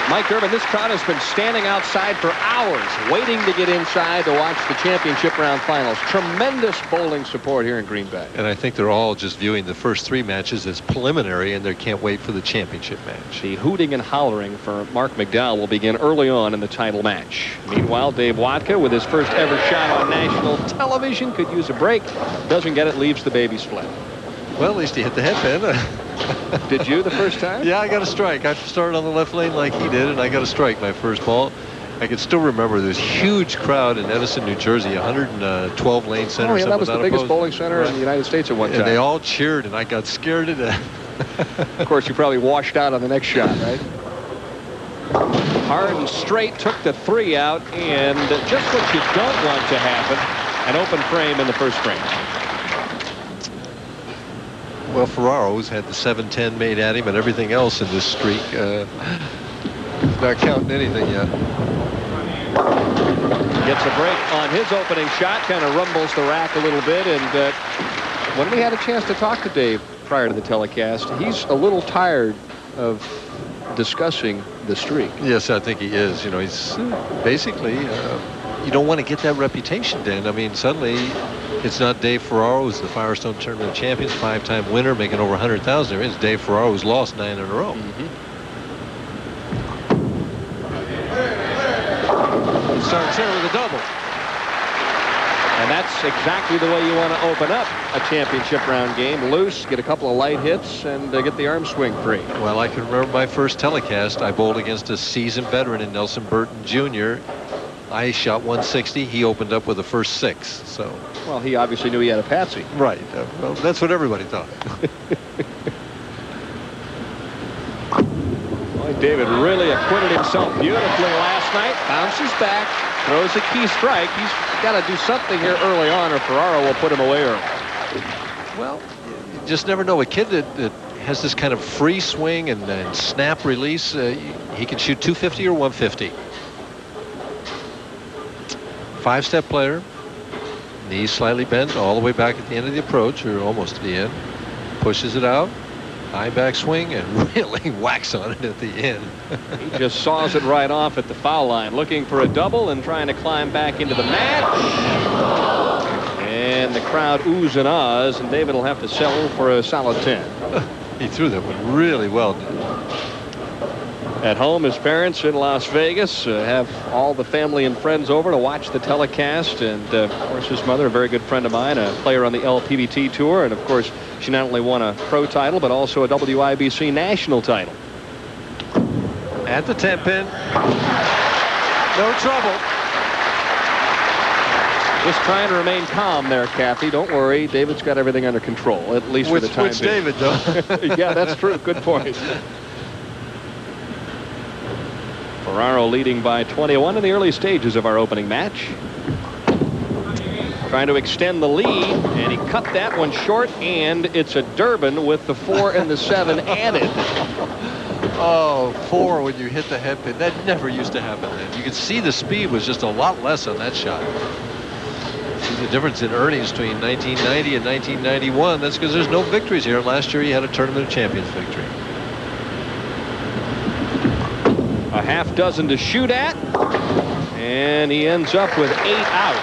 Mike Irvin, this crowd has been standing outside for hours, waiting to get inside to watch the championship round finals. Tremendous bowling support here in Green Bay. And I think they're all just viewing the first 3 matches as preliminary, and they can't wait for the championship match. The hooting and hollering for Mark McDowell will begin early on in the title match. Meanwhile, Dave Wodka, with his first ever shot on national television, could use a break. Doesn't get it, leaves the baby split. Well, at least he hit the headpin. Did you the first time? Yeah, I got a strike. I started on the left lane like he did, and I got a strike my first ball. I can still remember this huge crowd in Edison, New Jersey, 112 lane center. Oh, yeah, that was the biggest bowling center in the United States at one time. And they all cheered, and I got scared to death. Of course, you probably washed out on the next shot, right? Hard and straight, took the 3 out, and just what you don't want to happen, an open frame in the first frame. Well, Ferraro's had the 7-10 made at him and everything else in this streak. Not counting anything yet. Gets a break on his opening shot, kind of rumbles the rack a little bit. And when we had a chance to talk to Dave prior to the telecast, he's a little tired of discussing the streak. Yes, I think he is. You know, he's basically, you don't want to get that reputation, Dan. I mean, suddenly it's not Dave Ferraro, who's the Firestone Tournament champion, 5-time winner, making over 100,000. It's Dave Ferraro, who's lost 9 in a row. He starts here with a double. And that's exactly the way you want to open up a championship round game. Loose, get a couple of light hits, and get the arm swing free. Well, I can remember my first telecast. I bowled against a seasoned veteran in Nelson Burton Jr. I shot 160. He opened up with the first 6. So, well, he obviously knew he had a patsy. Right. Well, that's what everybody thought. Boy, David really acquitted himself beautifully last night. Bounces back, throws a key strike. He's got to do something here early on, or Ferraro will put him away early. Well, you just never know. A kid that has this kind of free swing and snap release, he can shoot 250 or 150. 5-step player, knees slightly bent all the way back at the end of the approach, or almost to the end. Pushes it out, high back swing, and really whacks on it at the end. He just saws it right off at the foul line, looking for a double and trying to climb back into the match. And the crowd oohs and ahs, and David will have to settle for a solid 10. He threw that one really well. At home, his parents in Las Vegas have all the family and friends over to watch the telecast. And, of course, his mother, a very good friend of mine, a player on the LPBT Tour. And, of course, she not only won a pro title, but also a WIBC national title. At the 10-pin. No trouble. Just trying to remain calm there, Kathy. Don't worry. David's got everything under control, at least for the time being. Which David, though. Yeah, that's true. Good point. Ferraro leading by 21 in the early stages of our opening match. Trying to extend the lead, and he cut that one short, and it's a Durbin with the 4 and the 7 added. Oh, 4 when you hit the headpin. That never used to happen then. You could see the speed was just a lot less on that shot. See the difference in earnings between 1990 and 1991. That's because there's no victories here. Last year he had a Tournament of Champions victory. A half dozen to shoot at, and he ends up with 8 out.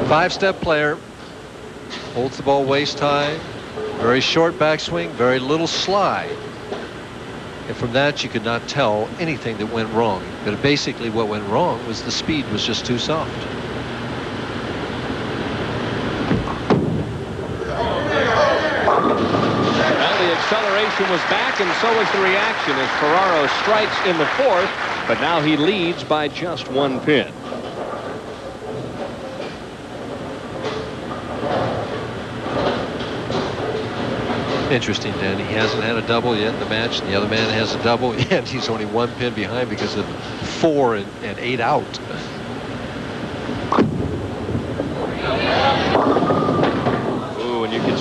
Five-step player, holds the ball waist high, very short backswing, very little slide. And from that you could not tell anything that went wrong. But basically what went wrong was the speed was just too soft. Acceleration was back, and so was the reaction as Ferraro strikes in the 4th, but now he leads by just 1 pin. Interesting, Dan. He hasn't had a double yet in the match, and the other man has a double, and he's only 1 pin behind because of 4 and 8 out.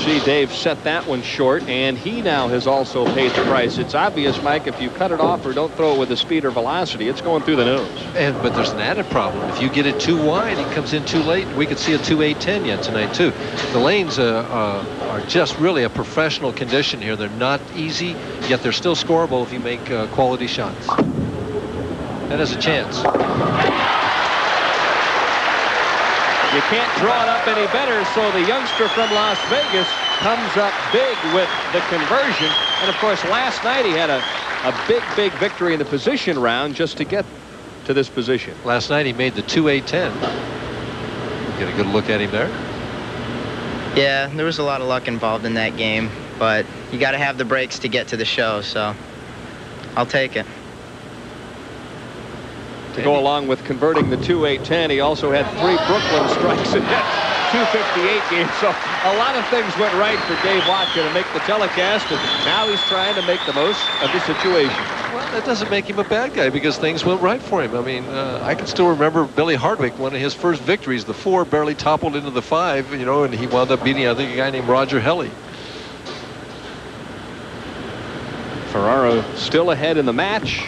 see Dave set that one short, and he now has also paid the price. It's obvious, Mike, if you cut it off or don't throw it with the speed or velocity, it's going through the nose. But there's an added problem. If you get it too wide, he comes in too late. We could see a 2.810 yet tonight, too. The lanes are just really a professional condition here. They're not easy, yet they're still scoreable if you make quality shots. That has a chance. You can't draw it up any better, so the youngster from Las Vegas comes up big with the conversion. And, of course, last night he had a big victory in the position round just to get to this position. Last night he made the 2.810. Get a good look at him there. Yeah, there was a lot of luck involved in that game, but you got to have the breaks to get to the show, so I'll take it. To go along with converting the 2.810, he also had 3 Brooklyn strikes in that 258 game. So a lot of things went right for Dave Wodka to make the telecast, and now he's trying to make the most of the situation. Well, that doesn't make him a bad guy because things went right for him. I mean, I can still remember Billy Hardwick, one of his first victories. The 4 barely toppled into the 5, you know, and he wound up beating, I think, a guy named Roger Helly. Ferraro still ahead in the match,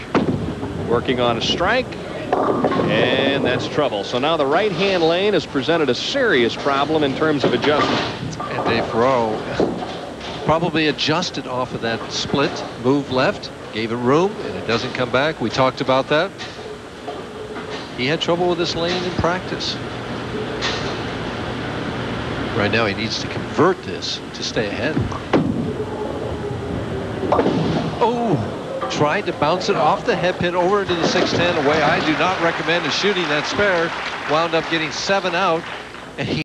working on a strike. And that's trouble. So now the right-hand lane has presented a serious problem in terms of adjustment. And Dave Ferraro probably adjusted off of that split, moved left, gave it room, and it doesn't come back. We talked about that. He had trouble with this lane in practice. Right now he needs to convert this to stay ahead. Oh! Tried to bounce it off the head pin over into the 610, a way I do not recommend is shooting that spare. Wound up getting 7 out, and he